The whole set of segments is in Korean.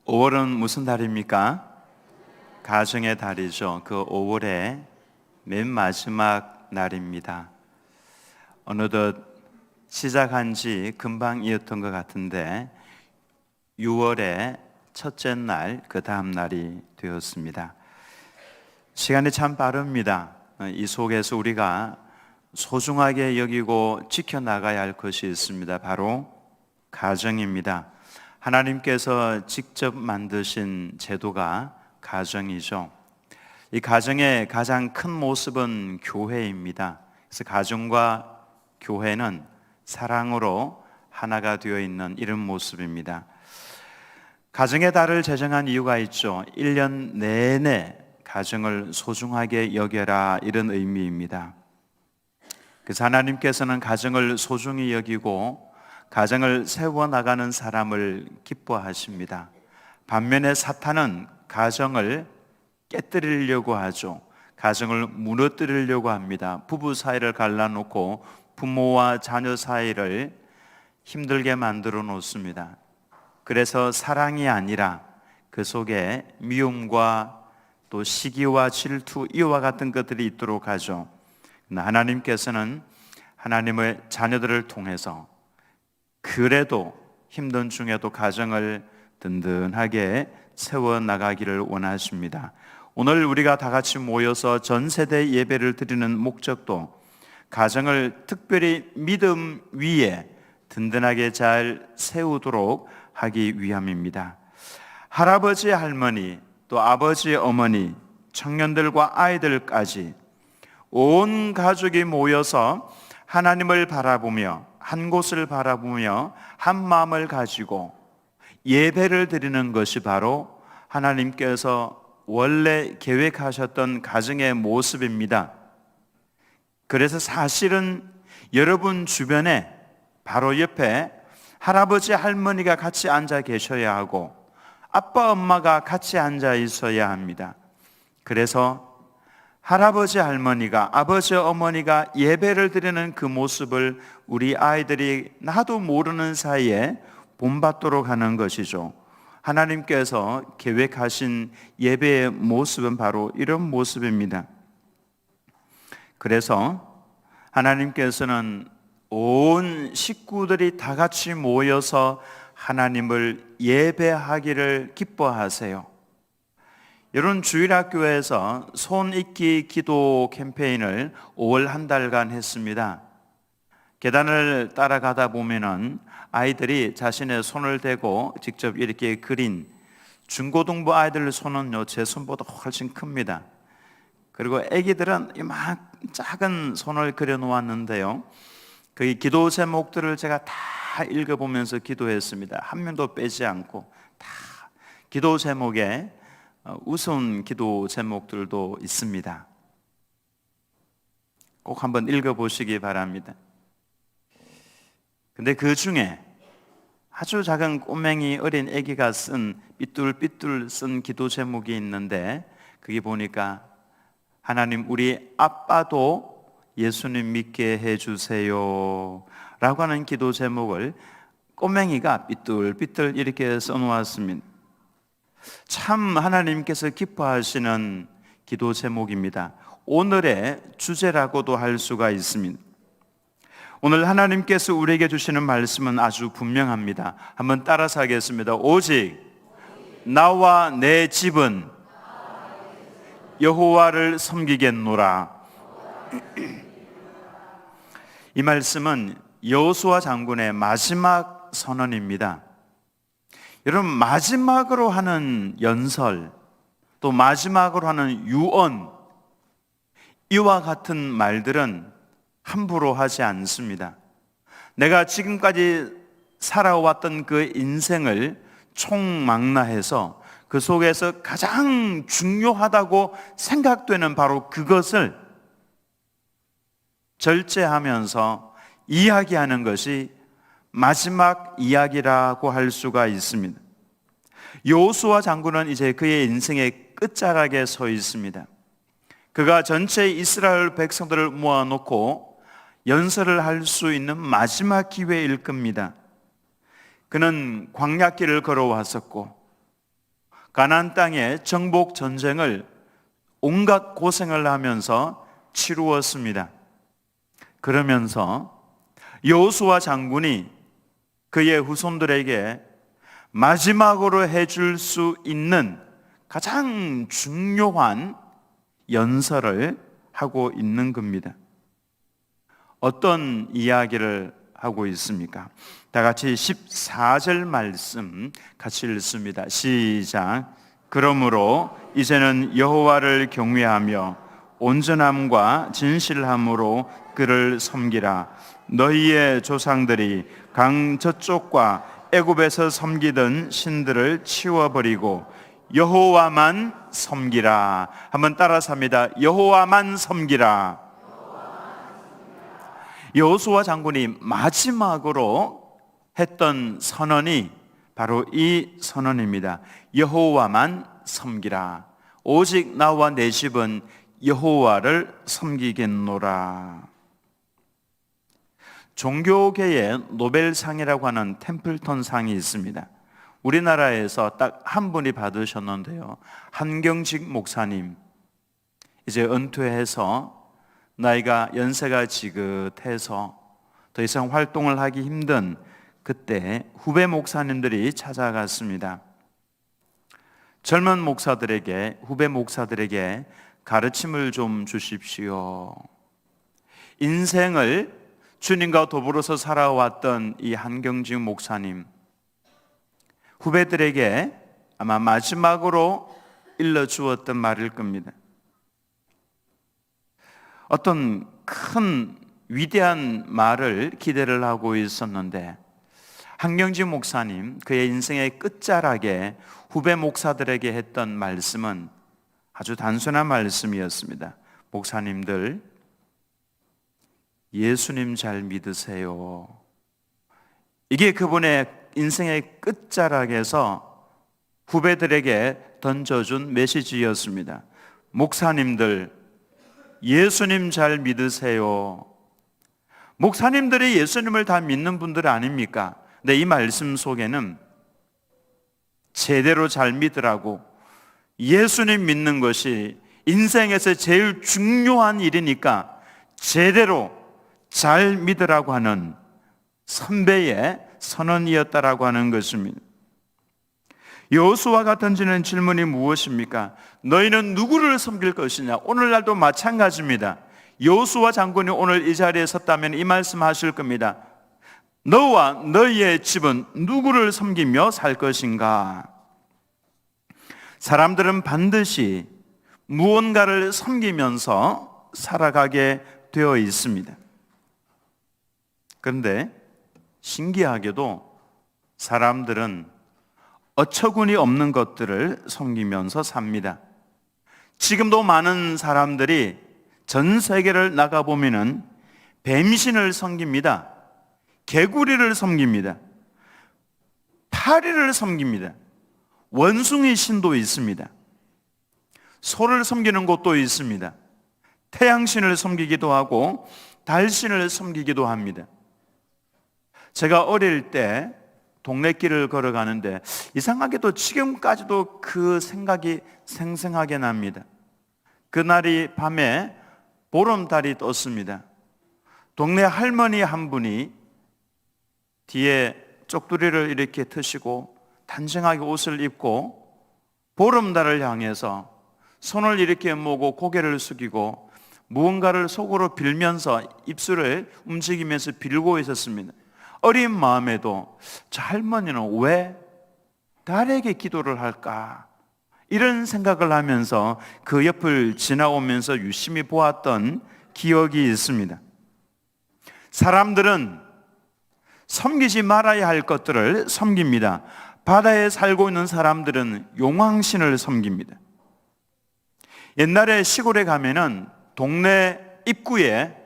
5월은 무슨 달입니까? 가정의 달이죠. 그 5월의 맨 마지막 날입니다. 어느덧 시작한 지 금방이었던 것 같은데 6월의 첫째 날, 그 다음 날이 되었습니다. 시간이 참 빠릅니다. 이 속에서 우리가 소중하게 여기고 지켜나가야 할 것이 있습니다. 바로 가정입니다. 하나님께서 직접 만드신 제도가 가정이죠. 이 가정의 가장 큰 모습은 교회입니다. 그래서 가정과 교회는 사랑으로 하나가 되어 있는 이런 모습입니다. 가정의 달을 제정한 이유가 있죠. 1년 내내 가정을 소중하게 여겨라, 이런 의미입니다. 그래서 하나님께서는 가정을 소중히 여기고 가정을 세워나가는 사람을 기뻐하십니다. 반면에 사탄은 가정을 깨뜨리려고 하죠. 가정을 무너뜨리려고 합니다. 부부 사이를 갈라놓고 부모와 자녀 사이를 힘들게 만들어 놓습니다. 그래서 사랑이 아니라 그 속에 미움과 또 시기와 질투, 이와 같은 것들이 있도록 하죠. 하나님께서는 하나님의 자녀들을 통해서 그래도 힘든 중에도 가정을 든든하게 세워나가기를 원하십니다. 오늘 우리가 다 같이 모여서 전 세대 예배를 드리는 목적도 가정을 특별히 믿음 위에 든든하게 잘 세우도록 하기 위함입니다. 할아버지, 할머니, 또 아버지, 어머니, 청년들과 아이들까지 온 가족이 모여서 하나님을 바라보며 한 곳을 바라보며 한 마음을 가지고 예배를 드리는 것이 바로 하나님께서 원래 계획하셨던 가정의 모습입니다. 그래서 사실은 여러분 주변에 바로 옆에 할아버지, 할머니가 같이 앉아 계셔야 하고 아빠, 엄마가 같이 앉아 있어야 합니다. 그래서 할아버지, 할머니가, 아버지, 어머니가 예배를 드리는 그 모습을 우리 아이들이 나도 모르는 사이에 본받도록 하는 것이죠. 하나님께서 계획하신 예배의 모습은 바로 이런 모습입니다. 그래서 하나님께서는 온 식구들이 다 같이 모여서 하나님을 예배하기를 기뻐하세요. 여러분, 주일학교에서 손익기 기도 캠페인을 5월 한 달간 했습니다. 계단을 따라가다 보면은 아이들이 자신의 손을 대고 직접 이렇게 그린, 중고등부 아이들 손은요, 제 손보다 훨씬 큽니다. 그리고 아기들은 이만 작은 손을 그려 놓았는데요, 그 기도 제목들을 제가 다 읽어보면서 기도했습니다. 한 명도 빼지 않고 다 기도 제목에 우스운 기도 제목들도 있습니다. 꼭 한번 읽어보시기 바랍니다. 근데 그 중에 아주 작은 꼬맹이 어린 아기가 쓴 삐뚤삐뚤 쓴 기도 제목이 있는데, 그게 보니까 하나님, 우리 아빠도 예수님 믿게 해주세요 라고 하는 기도 제목을 꼬맹이가 삐뚤삐뚤 이렇게 써놓았습니다. 참 하나님께서 기뻐하시는 기도 제목입니다. 오늘의 주제라고도 할 수가 있습니다. 오늘 하나님께서 우리에게 주시는 말씀은 아주 분명합니다. 한번 따라서 하겠습니다. 오직 나와 내 집은 여호와를 섬기겠노라. 이 말씀은 여호수아 장군의 마지막 선언입니다. 여러분, 마지막으로 하는 연설, 또 마지막으로 하는 유언, 이와 같은 말들은 함부로 하지 않습니다. 내가 지금까지 살아왔던 그 인생을 총망라해서 그 속에서 가장 중요하다고 생각되는 바로 그것을 절제하면서 이야기하는 것이 마지막 이야기라고 할 수가 있습니다. 여호수아 장군은 이제 그의 인생의 끝자락에 서 있습니다. 그가 전체 이스라엘 백성들을 모아놓고 연설을 할 수 있는 마지막 기회일 겁니다. 그는 광야길을 걸어왔었고 가나안 땅의 정복 전쟁을 온갖 고생을 하면서 치루었습니다. 그러면서 여호수아 장군이 그의 후손들에게 마지막으로 해줄 수 있는 가장 중요한 연설을 하고 있는 겁니다. 어떤 이야기를 하고 있습니까? 다 같이 14절 말씀 같이 읽습니다. 시작. 그러므로 이제는 여호와를 경외하며 온전함과 진실함으로 그를 섬기라. 너희의 조상들이 강 저쪽과 애굽에서 섬기던 신들을 치워버리고 여호와만 섬기라. 한번 따라서 합니다. 여호와만 섬기라. 여호수아 장군이 마지막으로 했던 선언이 바로 이 선언입니다. 여호와만 섬기라. 오직 나와 내 집은 여호와를 섬기겠노라. 종교계의 노벨상이라고 하는 템플턴 상이 있습니다. 우리나라에서 딱 한 분이 받으셨는데요. 한경직 목사님, 이제 은퇴해서 나이가 연세가 지긋해서 더 이상 활동을 하기 힘든 그때 후배 목사님들이 찾아갔습니다. 젊은 목사들에게, 후배 목사들에게 가르침을 좀 주십시오. 인생을 주님과 더불어서 살아왔던 이 한경직 목사님, 후배들에게 아마 마지막으로 일러주었던 말일 겁니다. 어떤 큰 위대한 말을 기대를 하고 있었는데 한경직 목사님, 그의 인생의 끝자락에 후배 목사들에게 했던 말씀은 아주 단순한 말씀이었습니다. 목사님들, 예수님 잘 믿으세요. 이게 그분의 인생의 끝자락에서 후배들에게 던져준 메시지였습니다. 목사님들, 예수님 잘 믿으세요. 목사님들이 예수님을 다 믿는 분들 아닙니까? 근데 이 말씀 속에는 제대로 잘 믿으라고, 예수님 믿는 것이 인생에서 제일 중요한 일이니까 제대로 잘 믿으라고 하는 선배의 선언이었다라고 하는 것입니다. 여호수아가 던지는 질문이 무엇입니까? 너희는 누구를 섬길 것이냐? 오늘날도 마찬가지입니다. 여호수아 장군이 오늘 이 자리에 섰다면 이 말씀 하실 겁니다. 너와 너희의 집은 누구를 섬기며 살 것인가? 사람들은 반드시 무언가를 섬기면서 살아가게 되어 있습니다. 그런데 신기하게도 사람들은 어처구니 없는 것들을 섬기면서 삽니다. 지금도 많은 사람들이 전 세계를 나가보면은 뱀신을 섬깁니다. 개구리를 섬깁니다. 파리를 섬깁니다. 원숭이 신도 있습니다. 소를 섬기는 곳도 있습니다. 태양신을 섬기기도 하고 달신을 섬기기도 합니다. 제가 어릴 때 동네 길을 걸어가는데 이상하게도 지금까지도 그 생각이 생생하게 납니다. 그날이 밤에 보름달이 떴습니다. 동네 할머니 한 분이 뒤에 쪽두리를 이렇게 트시고 단정하게 옷을 입고 보름달을 향해서 손을 이렇게 모으고 고개를 숙이고 무언가를 속으로 빌면서 입술을 움직이면서 빌고 있었습니다. 어린 마음에도 저 할머니는 왜 달에게 기도를 할까? 이런 생각을 하면서 그 옆을 지나오면서 유심히 보았던 기억이 있습니다. 사람들은 섬기지 말아야 할 것들을 섬깁니다. 바다에 살고 있는 사람들은 용왕신을 섬깁니다. 옛날에 시골에 가면은 동네 입구에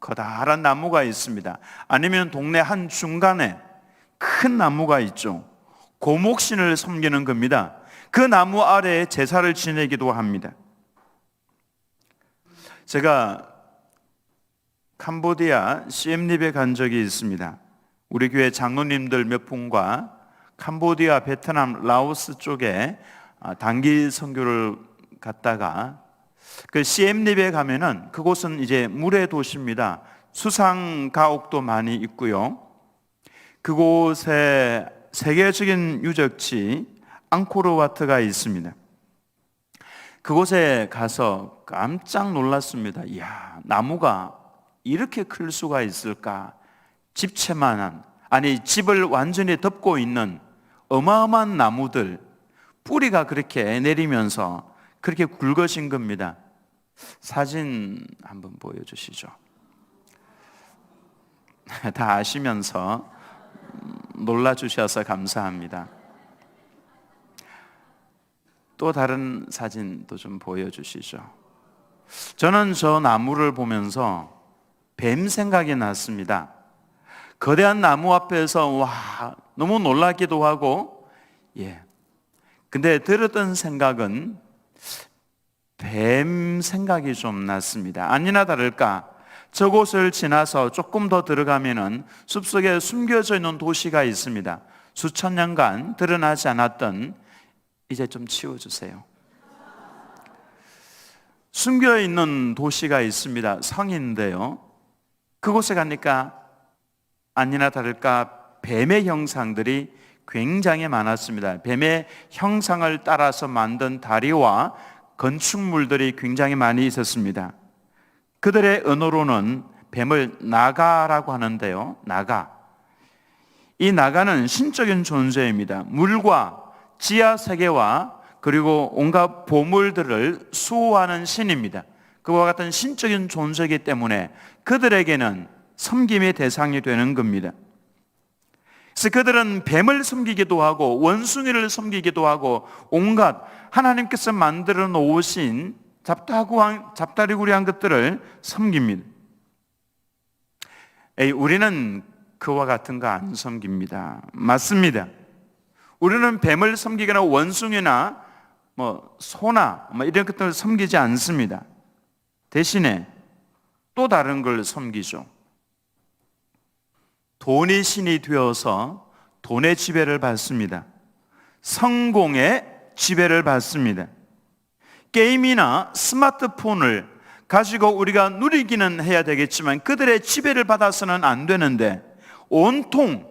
커다란 나무가 있습니다. 아니면 동네 한 중간에 큰 나무가 있죠. 고목신을 섬기는 겁니다. 그 나무 아래에 제사를 지내기도 합니다. 제가 캄보디아 시엠립에 간 적이 있습니다. 우리 교회 장로님들 몇 분과 캄보디아, 베트남, 라오스 쪽에 단기 선교를 갔다가 그 시엠립에 가면은 그곳은 이제 물의 도시입니다. 수상 가옥도 많이 있고요. 그곳에 세계적인 유적지 앙코르와트가 있습니다. 그곳에 가서 깜짝 놀랐습니다. 이야, 나무가 이렇게 클 수가 있을까? 집채만한, 아니 집을 완전히 덮고 있는 어마어마한 나무들, 뿌리가 그렇게 내리면서 그렇게 굵어진 겁니다. 사진 한번 보여주시죠. 다 아시면서 놀라주셔서 감사합니다. 또 다른 사진도 좀 보여주시죠. 저는 저 나무를 보면서 뱀 생각이 났습니다. 거대한 나무 앞에서 와, 너무 놀라기도 하고, 근데 들었던 생각은 뱀 생각이 좀 났습니다. 아니나 다를까 저곳을 지나서 조금 더 들어가면은 숲속에 숨겨져 있는 도시가 있습니다. 수천 년간 드러나지 않았던, 이제 좀 치워주세요. 숨겨 있는 도시가 있습니다. 성인데요. 그곳에 가니까 아니나 다를까 뱀의 형상들이 굉장히 많았습니다. 뱀의 형상을 따라서 만든 다리와 건축물들이 굉장히 많이 있었습니다. 그들의 언어로는 뱀을 나가라고 하는데요. 나가. 이 나가는 신적인 존재입니다. 물과 지하 세계와 그리고 온갖 보물들을 수호하는 신입니다. 그와 같은 신적인 존재이기 때문에 그들에게는 섬김의 대상이 되는 겁니다. 그래서 그들은 뱀을 섬기기도 하고 원숭이를 섬기기도 하고 온갖 하나님께서 만들어 놓으신 잡다리구리한 것들을 섬깁니다. 우리는 그와 같은 거 안 섬깁니다. 맞습니다. 우리는 뱀을 섬기거나 원숭이나 소나 이런 것들을 섬기지 않습니다. 대신에 또 다른 걸 섬기죠. 돈이 신이 되어서 돈의 지배를 받습니다. 성공의 지배를 받습니다. 게임이나 스마트폰을 가지고 우리가 누리기는 해야 되겠지만 그들의 지배를 받아서는 안 되는데 온통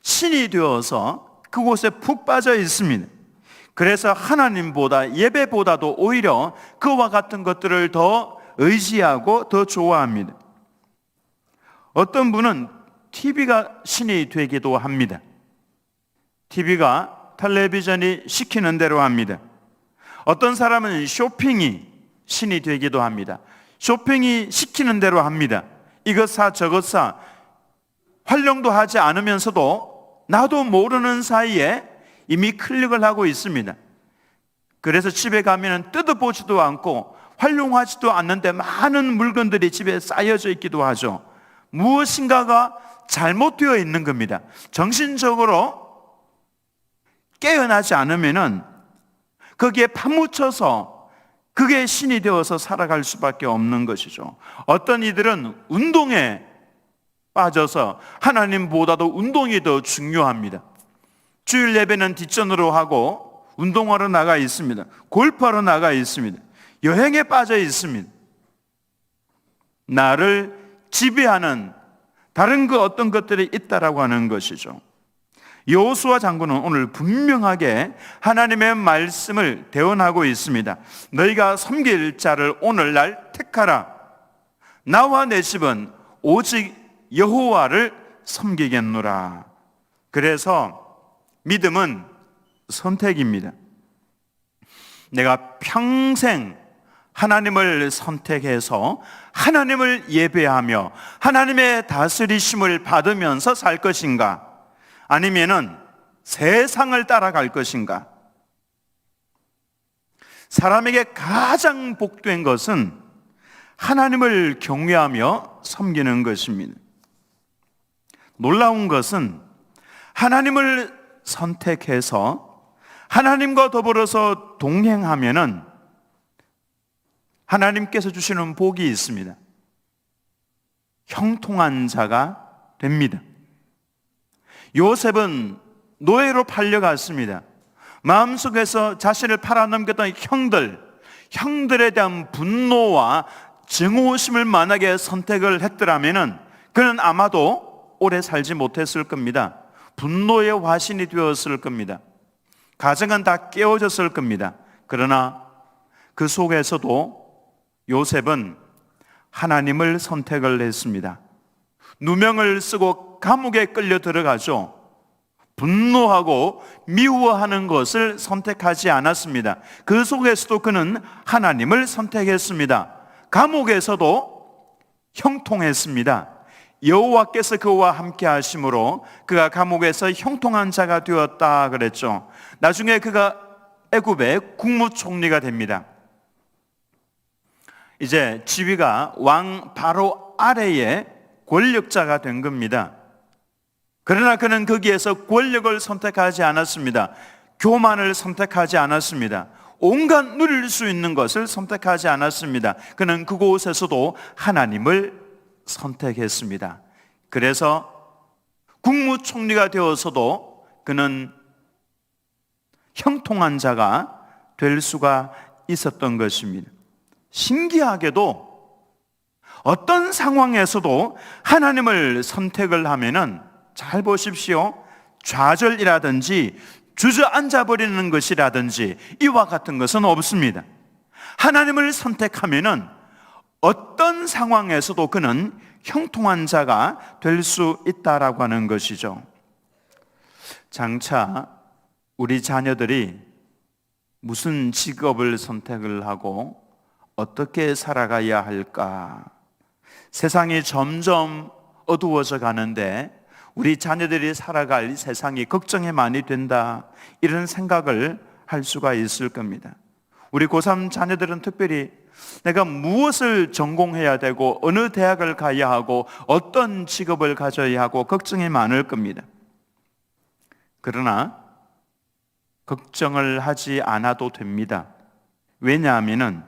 신이 되어서 그곳에 푹 빠져 있습니다. 그래서 하나님보다 예배보다도 오히려 그와 같은 것들을 더 의지하고 더 좋아합니다. 어떤 분은 TV가 신이 되기도 합니다. TV가 텔레비전이 시키는 대로 합니다. 어떤 사람은 쇼핑이 신이 되기도 합니다. 쇼핑이 시키는 대로 합니다. 이것 사 저것 사 활용도 하지 않으면서도 나도 모르는 사이에 이미 클릭을 하고 있습니다. 그래서 집에 가면 뜯어보지도 않고 활용하지도 않는데 많은 물건들이 집에 쌓여져 있기도 하죠. 무엇인가가 잘못되어 있는 겁니다. 정신적으로 깨어나지 않으면은 거기에 파묻혀서 그게 신이 되어서 살아갈 수밖에 없는 것이죠. 어떤 이들은 운동에 빠져서 하나님보다도 운동이 더 중요합니다. 주일 예배는 뒷전으로 하고 운동하러 나가 있습니다. 골프하러 나가 있습니다. 여행에 빠져 있습니다. 나를 지배하는 다른 그 어떤 것들이 있다라고 하는 것이죠. 여호수아 장군은 오늘 분명하게 하나님의 말씀을 대언하고 있습니다. 너희가 섬길 자를 오늘날 택하라. 나와 내 집은 오직 여호와를 섬기겠노라. 그래서 믿음은 선택입니다. 내가 평생 하나님을 선택해서 하나님을 예배하며 하나님의 다스리심을 받으면서 살 것인가? 아니면은 세상을 따라갈 것인가? 사람에게 가장 복된 것은 하나님을 경외하며 섬기는 것입니다. 놀라운 것은 하나님을 선택해서 하나님과 더불어서 동행하면은 하나님께서 주시는 복이 있습니다. 형통한 자가 됩니다. 요셉은 노예로 팔려갔습니다. 마음속에서 자신을 팔아넘겼던 형들에 대한 분노와 증오심을 만약에 선택을 했더라면 그는 아마도 오래 살지 못했을 겁니다. 분노의 화신이 되었을 겁니다. 가정은 다 깨어졌을 겁니다. 그러나 그 속에서도 요셉은 하나님을 선택을 했습니다. 누명을 쓰고 감옥에 끌려 들어가죠. 분노하고 미워하는 것을 선택하지 않았습니다. 그 속에서도 그는 하나님을 선택했습니다. 감옥에서도 형통했습니다. 여호와께서 그와 함께 하심으로 그가 감옥에서 형통한 자가 되었다 그랬죠. 나중에 그가 애굽의 국무총리가 됩니다. 이제 지위가 왕 바로 아래의 권력자가 된 겁니다. 그러나 그는 거기에서 권력을 선택하지 않았습니다. 교만을 선택하지 않았습니다. 온갖 누릴 수 있는 것을 선택하지 않았습니다. 그는 그곳에서도 하나님을 선택했습니다. 그래서 국무총리가 되어서도 그는 형통한 자가 될 수가 있었던 것입니다. 신기하게도 어떤 상황에서도 하나님을 선택을 하면은 잘 보십시오. 좌절이라든지 주저앉아 버리는 것이라든지 이와 같은 것은 없습니다. 하나님을 선택하면은 어떤 상황에서도 그는 형통한 자가 될 수 있다라고 하는 것이죠. 장차 우리 자녀들이 무슨 직업을 선택을 하고 어떻게 살아가야 할까? 세상이 점점 어두워져 가는데 우리 자녀들이 살아갈 세상이 걱정이 많이 된다, 이런 생각을 할 수가 있을 겁니다. 우리 고3 자녀들은 특별히 내가 무엇을 전공해야 되고 어느 대학을 가야 하고 어떤 직업을 가져야 하고 걱정이 많을 겁니다. 그러나 걱정을 하지 않아도 됩니다. 왜냐하면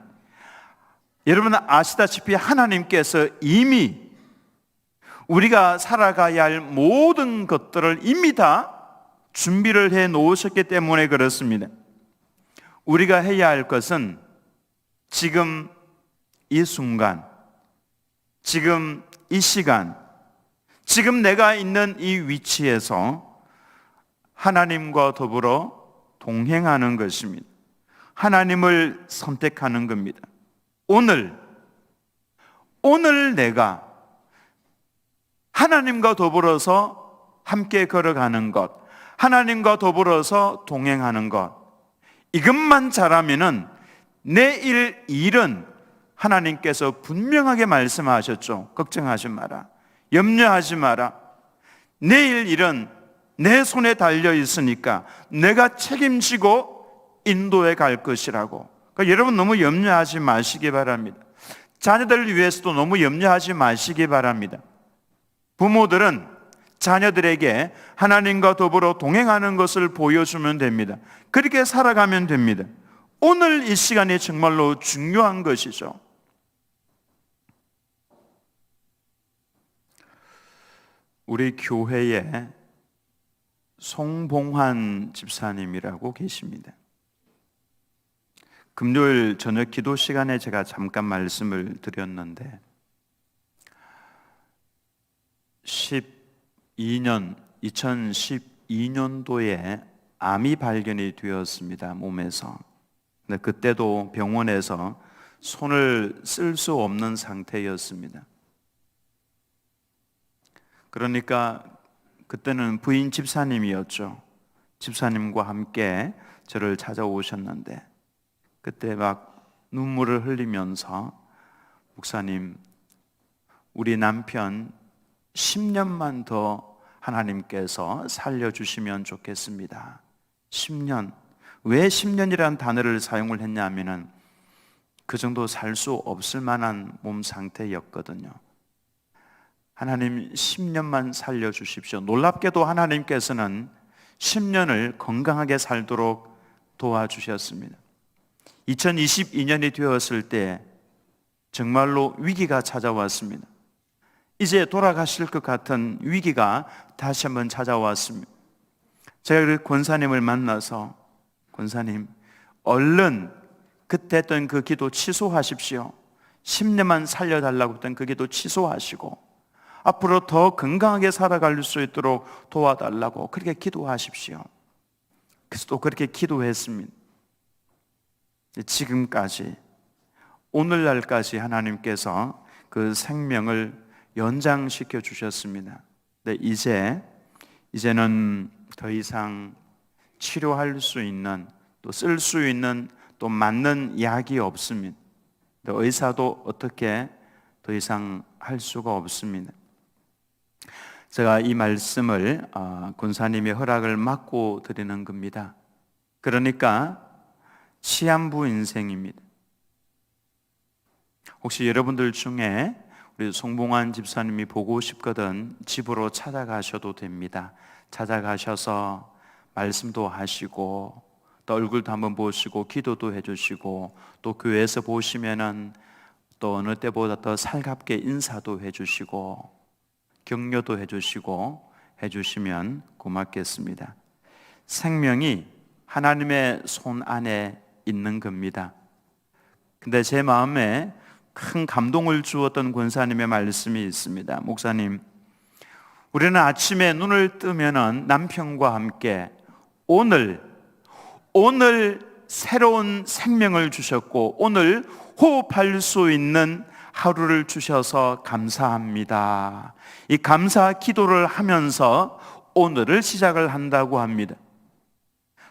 여러분 아시다시피 하나님께서 이미 우리가 살아가야 할 모든 것들을 이미 다 준비를 해 놓으셨기 때문에 그렇습니다. 우리가 해야 할 것은 지금 이 순간, 지금 이 시간, 지금 내가 있는 이 위치에서 하나님과 더불어 동행하는 것입니다. 하나님을 선택하는 겁니다. 오늘 내가 하나님과 더불어서 함께 걸어가는 것, 하나님과 더불어서 동행하는 것, 이것만 잘하면은 내일 일은 하나님께서 분명하게 말씀하셨죠. 걱정하지 마라, 염려하지 마라. 내일 일은 내 손에 달려 있으니까 내가 책임지고 인도해 갈 것이라고. 그러니까 여러분 너무 염려하지 마시기 바랍니다. 자녀들을 위해서도 너무 염려하지 마시기 바랍니다. 부모들은 자녀들에게 하나님과 더불어 동행하는 것을 보여주면 됩니다. 그렇게 살아가면 됩니다. 오늘 이 시간이 정말로 중요한 것이죠. 우리 교회에 송봉환 집사님이라고 계십니다. 금요일 저녁 기도 시간에 제가 잠깐 말씀을 드렸는데 2012년도에 암이 발견이 되었습니다. 몸에서. 근데 그때도 병원에서 손을 쓸 수 없는 상태였습니다. 그러니까 그때는 부인 집사님이었죠. 집사님과 함께 저를 찾아오셨는데 그때 막 눈물을 흘리면서 목사님, 우리 남편 10년만 더 하나님께서 살려주시면 좋겠습니다. 10년. 왜 10년이라는 단어를 사용을 했냐면은 그 정도 살 수 없을 만한 몸 상태였거든요. 하나님 10년만 살려주십시오. 놀랍게도 하나님께서는 10년을 건강하게 살도록 도와주셨습니다. 2022년이 되었을 때 정말로 위기가 찾아왔습니다. 이제 돌아가실 것 같은 위기가 다시 한번 찾아왔습니다. 제가 그 권사님을 만나서 권사님, 얼른 그때 했던 그 기도 취소하십시오. 10년만 살려달라고 했던 그 기도 취소하시고 앞으로 더 건강하게 살아갈 수 있도록 도와달라고 그렇게 기도하십시오. 그래서 또 그렇게 기도했습니다. 지금까지 오늘날까지 하나님께서 그 생명을 연장시켜 주셨습니다. 네, 이제는 더 이상 치료할 수 있는, 또 쓸 수 있는, 또 맞는 약이 없습니다. 의사도 어떻게 더 이상 할 수가 없습니다. 제가 이 말씀을 권사님의 허락을 받고 드리는 겁니다. 그러니까 시한부 인생입니다. 혹시 여러분들 중에 우리 송봉환 집사님이 보고 싶거든 집으로 찾아가셔도 됩니다. 찾아가셔서 말씀도 하시고 또 얼굴도 한번 보시고 기도도 해주시고 또 교회에서 보시면은 또 어느 때보다 더 살갑게 인사도 해주시고 격려도 해주시면 고맙겠습니다. 생명이 하나님의 손 안에 있는 겁니다. 근데 제 마음에 큰 감동을 주었던 권사님의 말씀이 있습니다. 목사님, 우리는 아침에 눈을 뜨면은 남편과 함께 오늘 새로운 생명을 주셨고 오늘 호흡할 수 있는 하루를 주셔서 감사합니다. 이 감사 기도를 하면서 오늘을 시작을 한다고 합니다.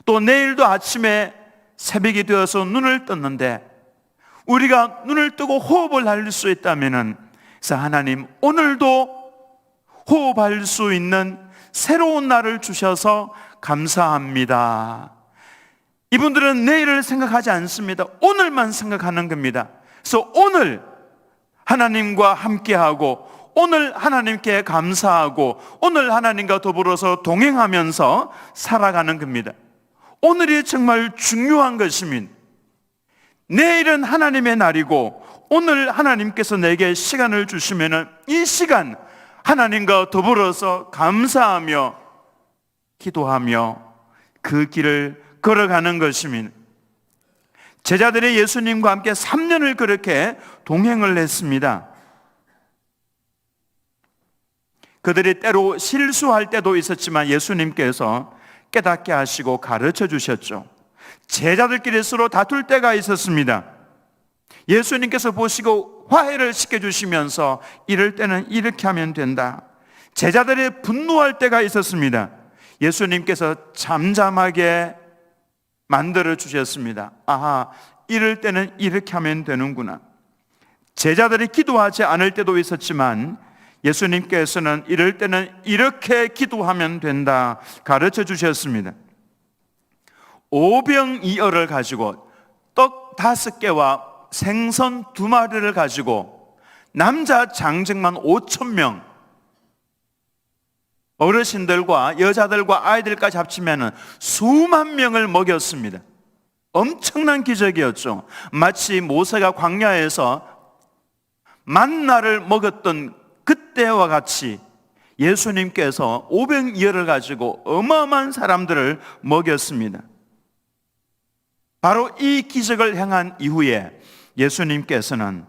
또 내일도 아침에 새벽이 되어서 눈을 떴는데 우리가 눈을 뜨고 호흡을 할 수 있다면은 그래서 하나님 오늘도 호흡할 수 있는 새로운 날을 주셔서 감사합니다. 이분들은 내일을 생각하지 않습니다. 오늘만 생각하는 겁니다. 그래서 오늘 하나님과 함께하고 오늘 하나님께 감사하고 오늘 하나님과 더불어서 동행하면서 살아가는 겁니다. 오늘이 정말 중요한 것입니다. 내일은 하나님의 날이고 오늘 하나님께서 내게 시간을 주시면 이 시간 하나님과 더불어서 감사하며 기도하며 그 길을 걸어가는 것입니다. 제자들이 예수님과 함께 3년을 그렇게 동행을 했습니다. 그들이 때로 실수할 때도 있었지만 예수님께서 깨닫게 하시고 가르쳐 주셨죠. 제자들끼리 서로 다툴 때가 있었습니다. 예수님께서 보시고 화해를 시켜주시면서 이럴 때는 이렇게 하면 된다. 제자들이 분노할 때가 있었습니다. 예수님께서 잠잠하게 만들어 주셨습니다. 아하, 이럴 때는 이렇게 하면 되는구나. 제자들이 기도하지 않을 때도 있었지만 예수님께서는 이럴 때는 이렇게 기도하면 된다 가르쳐 주셨습니다. 오병이어를 가지고 떡 5개와 생선 2마리를 가지고 남자 장정만 5,000명, 어르신들과 여자들과 아이들까지 합치면 수만 명을 먹였습니다. 엄청난 기적이었죠. 마치 모세가 광야에서 만나를 먹었던 그때와 같이 예수님께서 오병이어를 가지고 어마어마한 사람들을 먹였습니다. 바로 이 기적을 행한 이후에 예수님께서는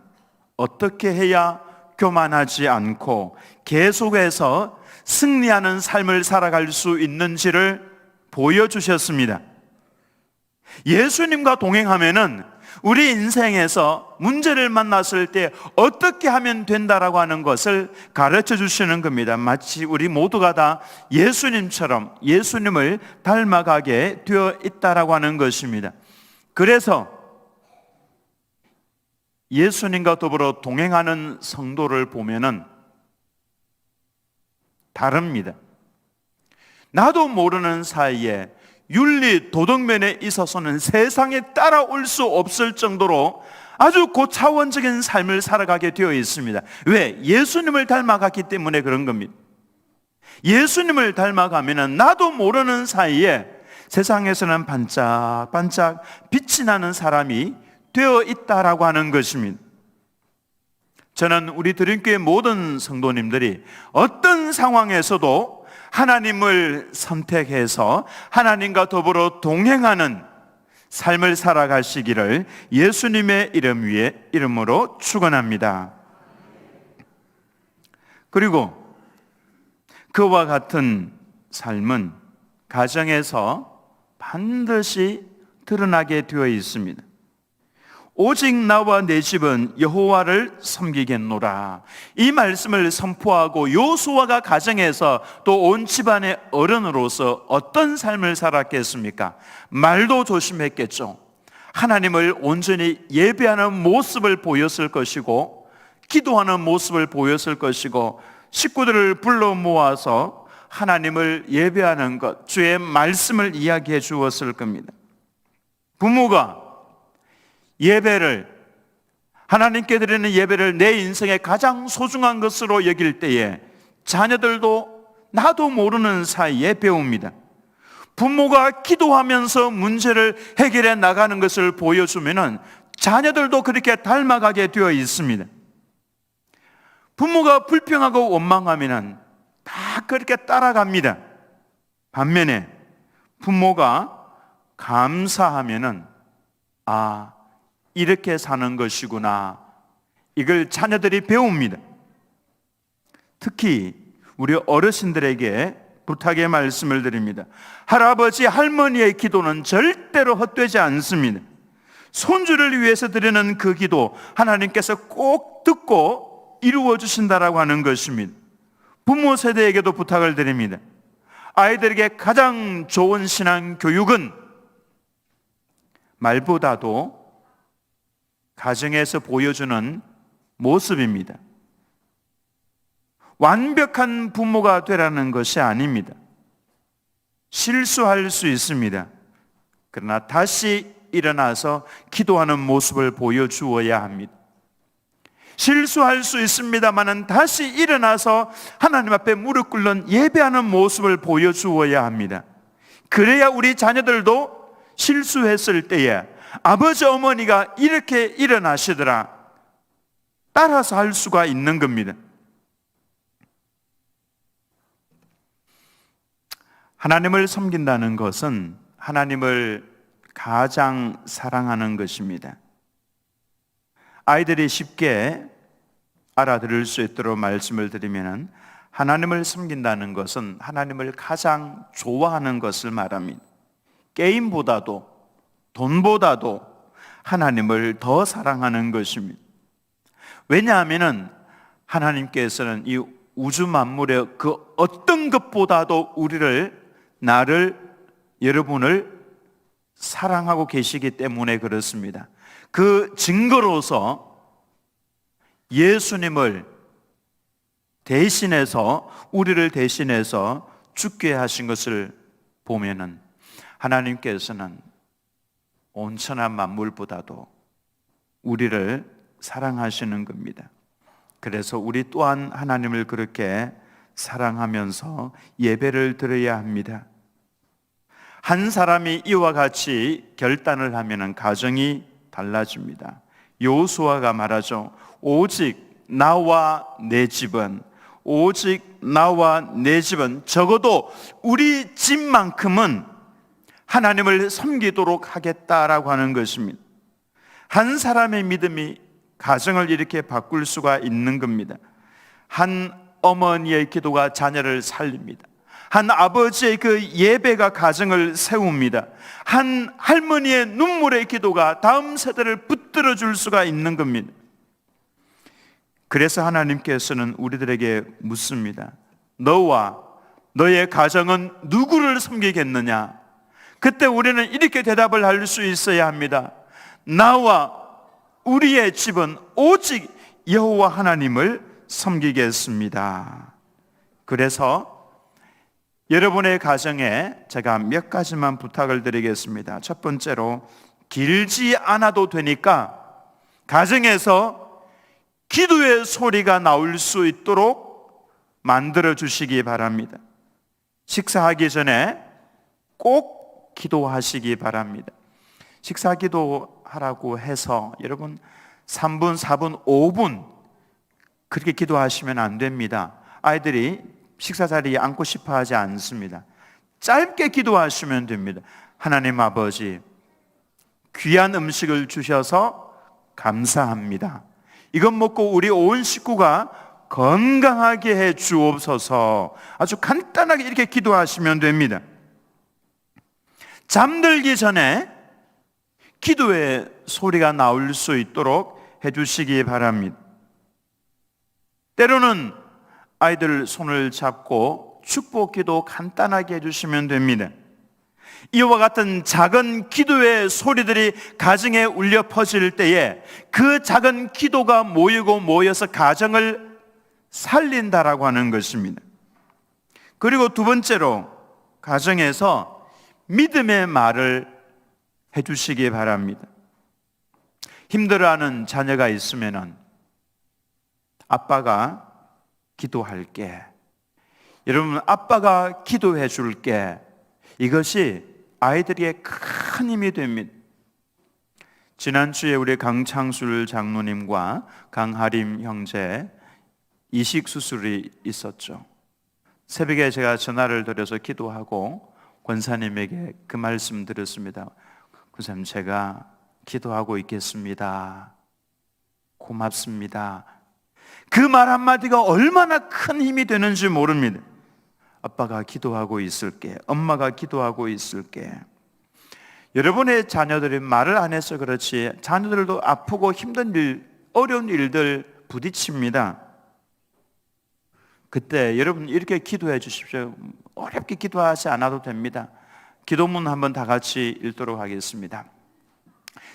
어떻게 해야 교만하지 않고 계속해서 승리하는 삶을 살아갈 수 있는지를 보여주셨습니다. 예수님과 동행하면은 우리 인생에서 문제를 만났을 때 어떻게 하면 된다라고 하는 것을 가르쳐 주시는 겁니다. 마치 우리 모두가 다 예수님처럼 예수님을 닮아가게 되어 있다라고 하는 것입니다. 그래서 예수님과 더불어 동행하는 성도를 보면은 다릅니다. 나도 모르는 사이에 윤리 도덕면에 있어서는 세상에 따라올 수 없을 정도로 아주 고차원적인 삶을 살아가게 되어 있습니다. 왜? 예수님을 닮아갔기 때문에 그런 겁니다. 예수님을 닮아가면 나도 모르는 사이에 세상에서는 반짝반짝 빛이 나는 사람이 되어 있다라고 하는 것입니다. 저는 우리 드림교회 모든 성도님들이 어떤 상황에서도 하나님을 선택해서 하나님과 더불어 동행하는 삶을 살아가시기를 예수님의 이름으로 축원합니다. 그리고 그와 같은 삶은 가정에서 반드시 드러나게 되어 있습니다. 오직 나와 내 집은 여호와를 섬기겠노라. 이 말씀을 선포하고 요수아가 가정에서 또 온 집안의 어른으로서 어떤 삶을 살았겠습니까? 말도 조심했겠죠. 하나님을 온전히 예배하는 모습을 보였을 것이고, 기도하는 모습을 보였을 것이고, 식구들을 불러 모아서 하나님을 예배하는 것, 주의 말씀을 이야기해 주었을 겁니다. 부모가 예배를, 하나님께 드리는 예배를 내 인생의 가장 소중한 것으로 여길 때에 자녀들도 나도 모르는 사이에 배웁니다. 부모가 기도하면서 문제를 해결해 나가는 것을 보여주면 자녀들도 그렇게 닮아가게 되어 있습니다. 부모가 불평하고 원망하면 다 그렇게 따라갑니다. 반면에 부모가 감사하면 이렇게 사는 것이구나, 이걸 자녀들이 배웁니다. 특히 우리 어르신들에게 부탁의 말씀을 드립니다. 할아버지, 할머니의 기도는 절대로 헛되지 않습니다. 손주를 위해서 드리는 그 기도 하나님께서 꼭 듣고 이루어 주신다라고 하는 것입니다. 부모 세대에게도 부탁을 드립니다. 아이들에게 가장 좋은 신앙 교육은 말보다도 가정에서 보여주는 모습입니다. 완벽한 부모가 되라는 것이 아닙니다. 실수할 수 있습니다. 그러나 다시 일어나서 기도하는 모습을 보여주어야 합니다. 실수할 수 있습니다만 다시 일어나서 하나님 앞에 무릎 꿇는 예배하는 모습을 보여주어야 합니다. 그래야 우리 자녀들도 실수했을 때에 아버지 어머니가 이렇게 일어나시더라, 따라서 할 수가 있는 겁니다. 하나님을 섬긴다는 것은 하나님을 가장 사랑하는 것입니다. 아이들이 쉽게 알아들을 수 있도록 말씀을 드리면, 하나님을 섬긴다는 것은 하나님을 가장 좋아하는 것을 말합니다. 게임보다도 돈보다도 하나님을 더 사랑하는 것입니다. 왜냐하면 하나님께서는 이 우주 만물의 그 어떤 것보다도 나를, 여러분을 사랑하고 계시기 때문에 그렇습니다. 그 증거로서 예수님을 대신해서, 우리를 대신해서 죽게 하신 것을 보면은 하나님께서는 온천한 만물보다도 우리를 사랑하시는 겁니다. 그래서 우리 또한 하나님을 그렇게 사랑하면서 예배를 드려야 합니다. 한 사람이 이와 같이 결단을 하면 가정이 달라집니다. 여호수아가 말하죠. 오직 나와 내 집은, 오직 나와 내 집은, 적어도 우리 집만큼은 하나님을 섬기도록 하겠다라고 하는 것입니다. 한 사람의 믿음이 가정을 이렇게 바꿀 수가 있는 겁니다. 한 어머니의 기도가 자녀를 살립니다. 한 아버지의 그 예배가 가정을 세웁니다. 한 할머니의 눈물의 기도가 다음 세대를 붙들어 줄 수가 있는 겁니다. 그래서 하나님께서는 우리들에게 묻습니다. 너와 너의 가정은 누구를 섬기겠느냐? 그때 우리는 이렇게 대답을 할 수 있어야 합니다. 나와 우리의 집은 오직 여호와 하나님을 섬기겠습니다. 그래서 여러분의 가정에 제가 몇 가지만 부탁을 드리겠습니다. 첫 번째로, 길지 않아도 되니까 가정에서 기도의 소리가 나올 수 있도록 만들어 주시기 바랍니다. 식사하기 전에 꼭 기도하시기 바랍니다. 식사 기도하라고 해서 여러분 3분, 4분, 5분 그렇게 기도하시면 안 됩니다. 아이들이 식사 자리에 앉고 싶어 하지 않습니다. 짧게 기도하시면 됩니다. 하나님 아버지, 귀한 음식을 주셔서 감사합니다. 이것 먹고 우리 온 식구가 건강하게 해 주옵소서. 아주 간단하게 이렇게 기도하시면 됩니다. 잠들기 전에 기도의 소리가 나올 수 있도록 해주시기 바랍니다. 때로는 아이들 손을 잡고 축복기도 간단하게 해주시면 됩니다. 이와 같은 작은 기도의 소리들이 가정에 울려 퍼질 때에 그 작은 기도가 모여서 가정을 살린다라고 하는 것입니다. 그리고 두 번째로 가정에서 믿음의 말을 해주시기 바랍니다. 힘들어하는 자녀가 있으면 아빠가 기도할게. 여러분, 아빠가 기도해 줄게. 이것이 아이들에게 큰 힘이 됩니다. 지난주에 우리 강창술 장로님과 강하림 형제 이식 수술이 있었죠. 새벽에 제가 전화를 드려서 기도하고 권사님에게 그 말씀 드렸습니다. 권사님, 제가 기도하고 있겠습니다. 고맙습니다. 그 말 한마디가 얼마나 큰 힘이 되는지 모릅니다. 아빠가 기도하고 있을게. 엄마가 기도하고 있을게. 여러분의 자녀들이 말을 안 해서 그렇지 자녀들도 아프고 힘든 일, 어려운 일들 부딪힙니다. 그때 여러분 이렇게 기도해 주십시오. 어렵게 기도하지 않아도 됩니다. 기도문 한번 다 같이 읽도록 하겠습니다.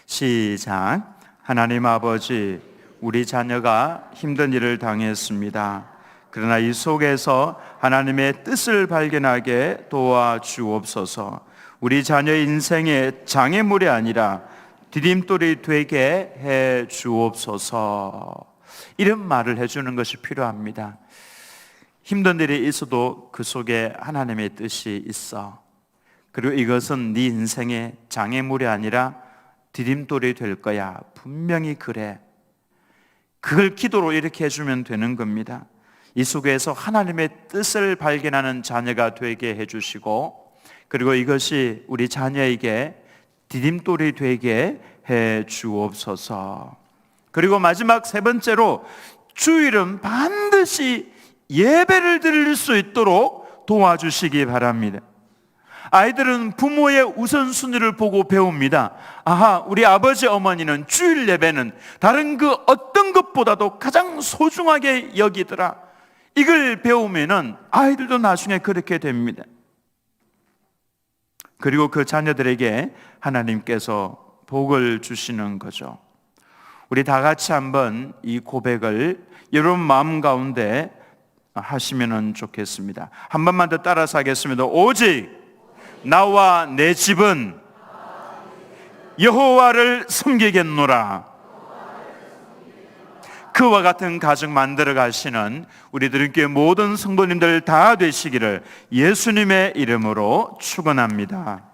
시작. 하나님 아버지, 우리 자녀가 힘든 일을 당했습니다. 그러나 이 속에서 하나님의 뜻을 발견하게 도와주옵소서. 우리 자녀의 인생의 장애물이 아니라 디딤돌이 되게 해 주옵소서. 이런 말을 해주는 것이 필요합니다. 힘든 일이 있어도 그 속에 하나님의 뜻이 있어. 그리고 이것은 네 인생의 장애물이 아니라 디딤돌이 될 거야. 분명히 그래. 그걸 기도로 이렇게 해주면 되는 겁니다. 이 속에서 하나님의 뜻을 발견하는 자녀가 되게 해주시고, 그리고 이것이 우리 자녀에게 디딤돌이 되게 해 주옵소서. 그리고 마지막 세 번째로, 주일은 반드시 예배를 드릴 수 있도록 도와주시기 바랍니다. 아이들은 부모의 우선순위를 보고 배웁니다. 아하, 우리 아버지 어머니는 주일 예배는 다른 그 어떤 것보다도 가장 소중하게 여기더라. 이걸 배우면은 아이들도 나중에 그렇게 됩니다. 그리고 그 자녀들에게 하나님께서 복을 주시는 거죠. 우리 다 같이 한번 이 고백을 여러분 마음 가운데 하시면 좋겠습니다. 한 번만 더 따라서 하겠습니다. 오직 나와 내 집은 여호와를 섬기겠노라. 그와 같은 가정 만들어 가시는 우리 드림교회 모든 성도님들 다 되시기를 예수님의 이름으로 축원합니다.